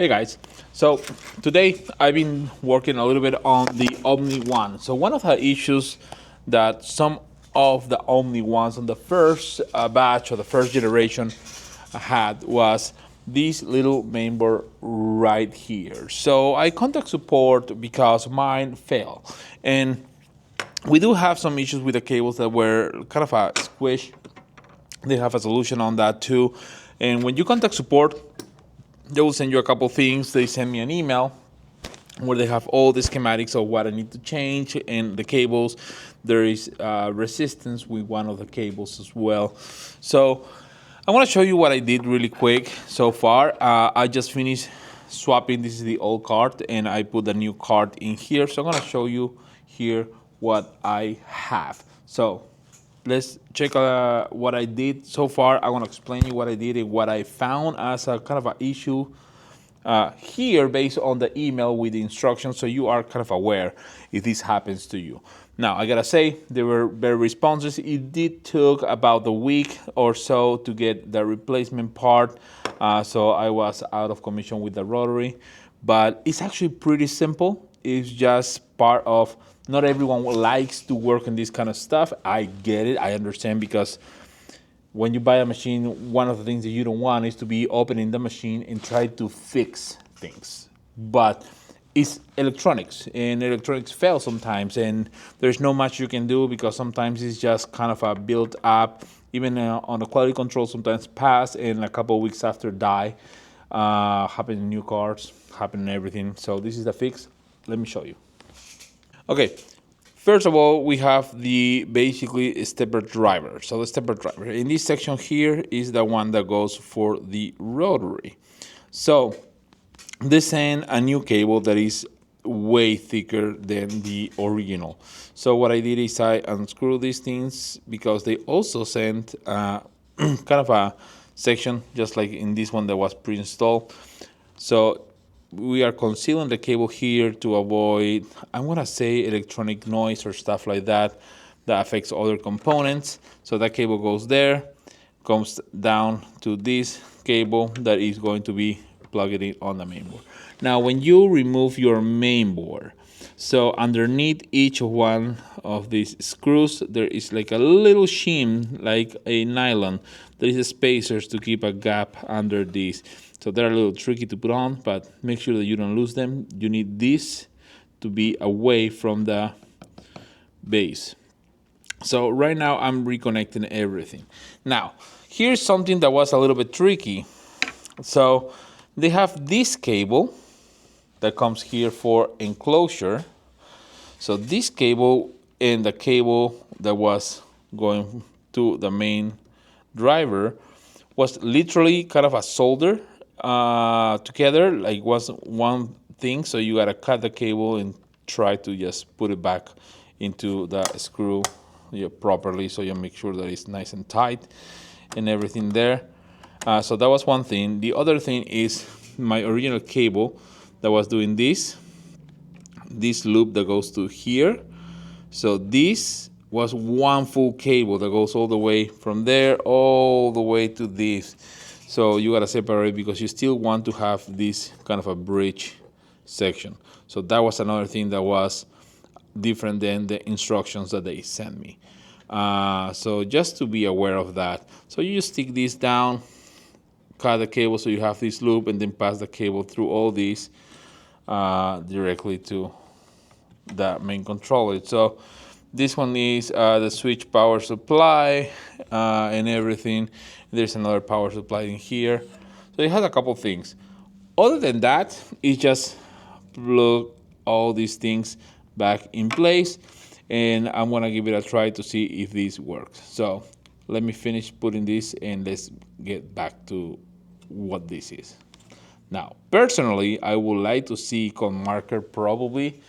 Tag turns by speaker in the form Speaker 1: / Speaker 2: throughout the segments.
Speaker 1: Hey guys, so today I've been working a little bit on the Omni One. So one of the issues that some of the Omni Ones on the first batch or the first generation had was this little mainboard right here. So I contact support because mine failed, and we do have some issues with the cables that were kind of a squish. They have a solution on that too, and when you contact support, they will send you a couple things. They send me an email where they have all the schematics of what I need to change and the cables. There is resistance with one of the cables as well. So I want to show you what I did really quick so far. I just finished swapping. This is the old card, and I put the new card in here. So I'm going to show you here what I have. So let's check what I did so far. I want to explain you what I did and what I found as a kind of an issue here based on the email with the instructions, so you are kind of aware if this happens to you. Now, I gotta say, they were very responsive. It did took about a week or so to get the replacement part, so I was out of commission with the rotary, but it's actually pretty simple. It's just part of, not everyone likes to work on this kind of stuff. I get it, I understand, because when you buy a machine, one of the things that you don't want is to be opening the machine and try to fix things. But it's electronics, and electronics fail sometimes, and there's not much you can do because sometimes it's just kind of a built up. Even on the quality control, sometimes pass and a couple of weeks after die. Happen in new cars, happen in everything. So this is the fix. Let me show you. Okay, first of all, we have the basically stepper driver. So the stepper driver in this section here is the one that goes for the rotary. So they send a new cable that is way thicker than the original. So what I did is I unscrew these things because they also sent kind of a section just like in this one that was pre-installed. So we are concealing the cable here to avoid, I'm gonna say, electronic noise or stuff like that affects other components. So that cable goes there, comes down to this cable that is going to be plugged in on the mainboard. Now, when you remove your mainboard, so underneath each one of these screws, there is like a little shim, like a nylon. There is spacers to keep a gap under these. So they're a little tricky to put on, but make sure that you don't lose them. You need this to be away from the base. So right now I'm reconnecting everything. Now, here's something that was a little bit tricky. So they have this cable that comes here for enclosure. So this cable and the cable that was going to the main driver was literally kind of a solder together, like was one thing. So you gotta cut the cable and try to just put it back into the screw properly, so you make sure that it's nice and tight and everything there. So that was one thing. The other thing is my original cable that was doing this loop that goes to here. So this was one full cable that goes all the way from there all the way to this. So you gotta separate because you still want to have this kind of a bridge section. So that was another thing that was different than the instructions that they sent me. So just to be aware of that. So you just stick this down, cut the cable so you have this loop, and then pass the cable through all these directly to the main controller. So this one is the switch power supply and everything. There's another power supply in here. So it has a couple things. Other than that, it's just plug all these things back in place, and I'm gonna give it a try to see if this works. So let me finish putting this and let's get back to what this is. Now, personally, I would like to see ComMarker probably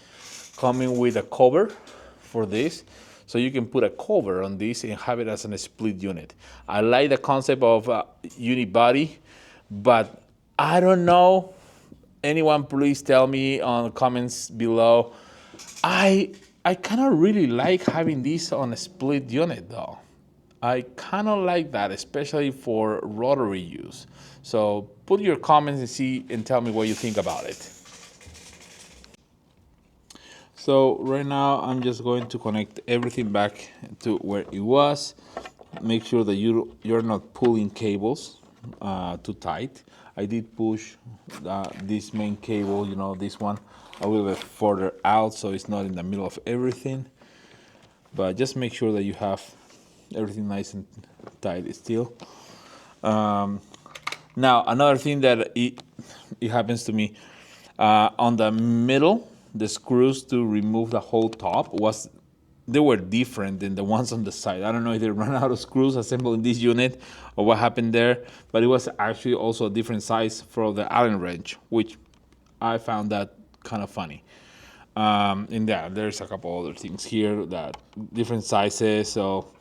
Speaker 1: coming with a cover for this, so you can put a cover on this and have it as a split unit. I like the concept of unit body, but I don't know. Anyone, please tell me on the comments below. I kind of really like having this on a split unit though. I kind of like that, especially for rotary use. So put your comments and see and tell me what you think about it. So right now I'm just going to connect everything back to where it was. Make sure that you're not pulling cables too tight. I did push this main cable, this one, a little bit further out so it's not in the middle of everything. But just make sure that you have everything nice and tight still. Now another thing that it happens to me on the middle, the screws to remove the whole top they were different than the ones on the side. I don't know if they ran out of screws assembling this unit or what happened there, but it was actually also a different size for the Allen wrench, which I found that kind of funny. And yeah, there's a couple other things here that different sizes, so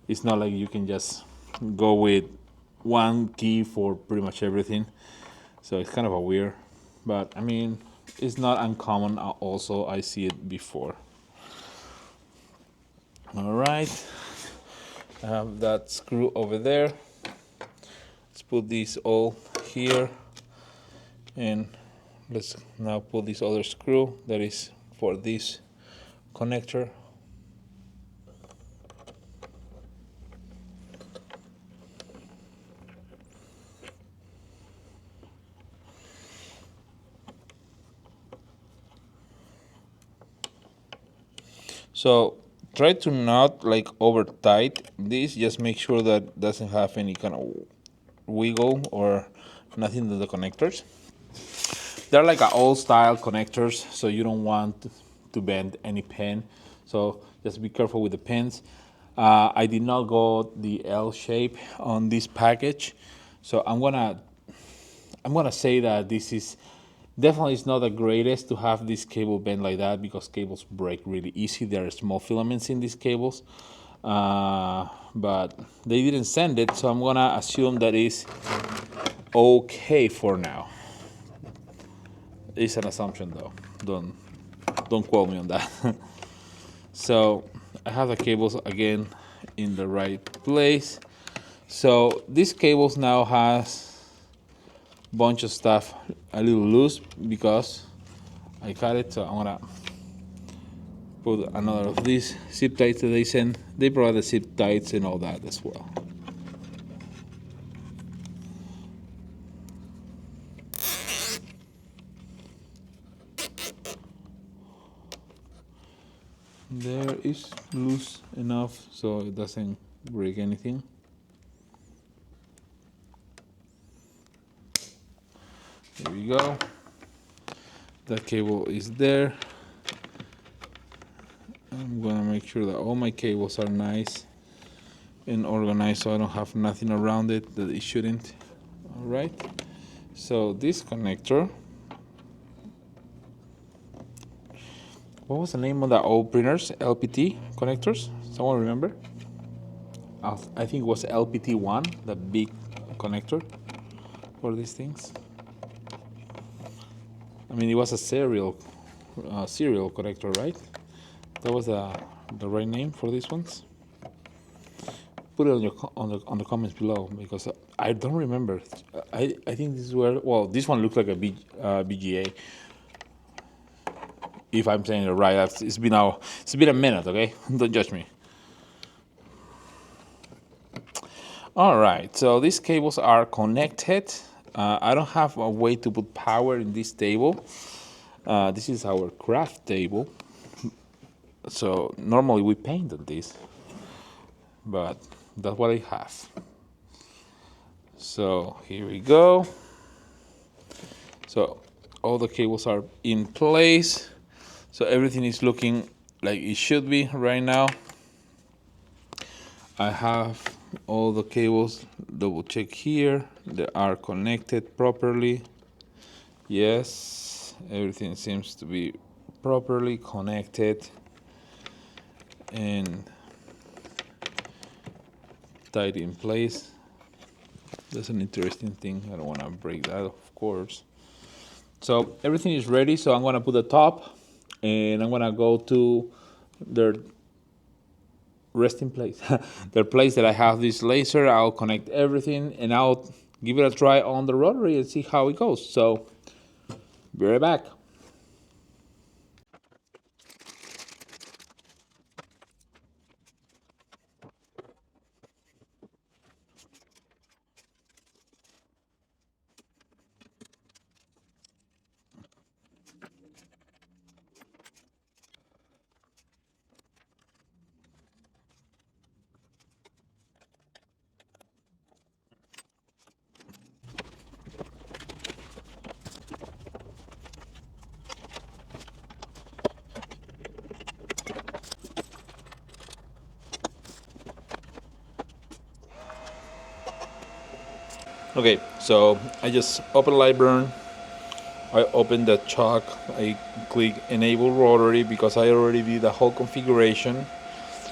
Speaker 1: it's not like you can just go with one key for pretty much everything. So it's kind of a weird, but I mean, it's not uncommon. Also, I see it before. All right, I have that screw over there. Let's put these all here, and let's now put this other screw that is for this connector. So try to not like over tight this, just make sure that doesn't have any kind of wiggle or nothing to the connectors. They're like old style connectors, so you don't want to bend any pin, so just be careful with the pins. I did not go the L shape on this package, so I'm gonna say that this is definitely it's not the greatest to have this cable bent like that, because cables break really easy. There are small filaments in these cables, but they didn't send it, so I'm gonna assume that is okay for now. It's an assumption though. Don't quote me on that. So I have the cables again in the right place. So these cables now has bunch of stuff a little loose because I cut it, so I'm gonna put another of these zip ties that they send. They provide the zip ties and all that as well. There is loose enough so it doesn't break anything. There we go. That cable is there. I'm gonna make sure that all my cables are nice and organized so I don't have nothing around it that it shouldn't. All right. So this connector, what was the name of the old printers? LPT connectors? Someone remember? I think it was LPT1, the big connector for these things. I mean, it was a serial connector, right? That was the right name for these ones. Put it on the comments below, because I don't remember. I think this is where, well, this one looks like a BGA. If I'm saying it right, it's been a minute, okay? Don't judge me. All right, so these cables are connected. I don't have a way to put power in this table. This is our craft table. So normally we paint on this, but that's what I have. So here we go. So all the cables are in place. So everything is looking like it should be right now. I have all the cables, double check here, they are connected properly. Yes, everything seems to be properly connected and tied in place. That's an interesting thing. I don't want to break that, of course. So everything is ready, so I'm going to put the top and I'm going to go to their rest in place. The place that I have this laser, I'll connect everything and I'll give it a try on the rotary and see how it goes. So, be right back. Okay, so I just open Lightburn. I open the chalk. I click enable rotary because I already did the whole configuration.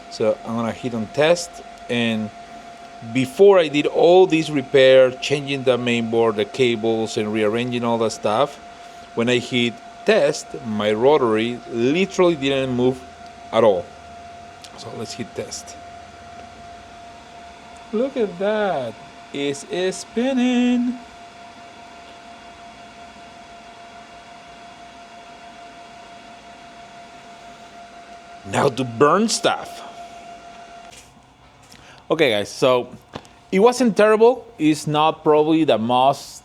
Speaker 1: So I'm gonna hit on test, and before I did all this repair, changing the mainboard, the cables, and rearranging all that stuff, when I hit test, my rotary literally didn't move at all. So let's hit test. Look at that. It's spinning. Now to burn stuff. Okay guys, so it wasn't terrible. It's not probably the most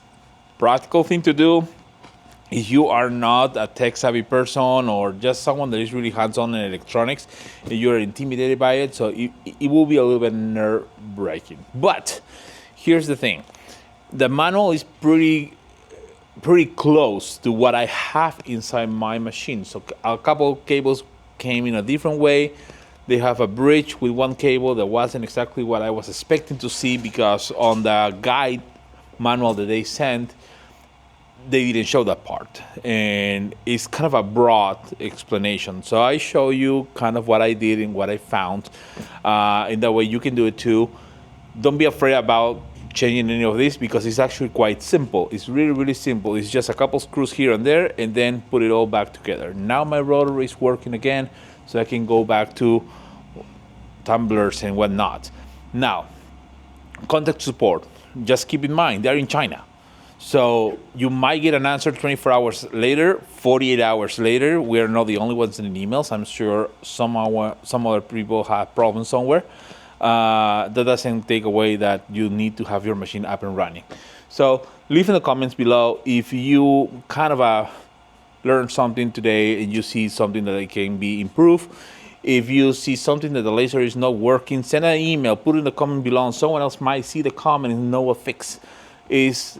Speaker 1: practical thing to do if you are not a tech savvy person or just someone that is really hands-on in electronics and you're intimidated by it. So it will be a little bit nerve-wracking. But here's the thing. The manual is pretty close to what I have inside my machine. So a couple of cables came in a different way. They have a bridge with one cable that wasn't exactly what I was expecting to see, because on the guide manual that they sent, they didn't show that part. And it's kind of a broad explanation. So I show you kind of what I did and what I found. In that way you can do it too. Don't be afraid about changing any of this because it's actually quite simple. It's really, really simple. It's just a couple screws here and there and then put it all back together. Now my rotary is working again, so I can go back to tumblers and whatnot. Now, contact support. Just keep in mind, they're in China. So you might get an answer 24 hours later, 48 hours later. We're not the only ones in the emails. I'm sure some other people have problems somewhere. That doesn't take away that you need to have your machine up and running. So leave in the comments below if you kind of learned something today and you see something that it can be improved. If you see something that the laser is not working, send an email, put it in the comment below, and someone else might see the comment and know what fix is.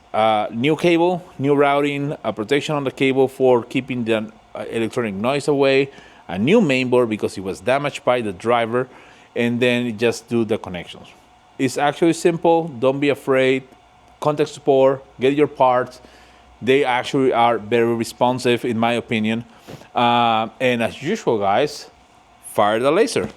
Speaker 1: New cable, new routing, a protection on the cable for keeping the electronic noise away, a new mainboard because it was damaged by the driver, and then just do the connections. It's actually simple. Don't be afraid. Contact support, get your parts. They actually are very responsive in my opinion. And as usual guys, fire the laser.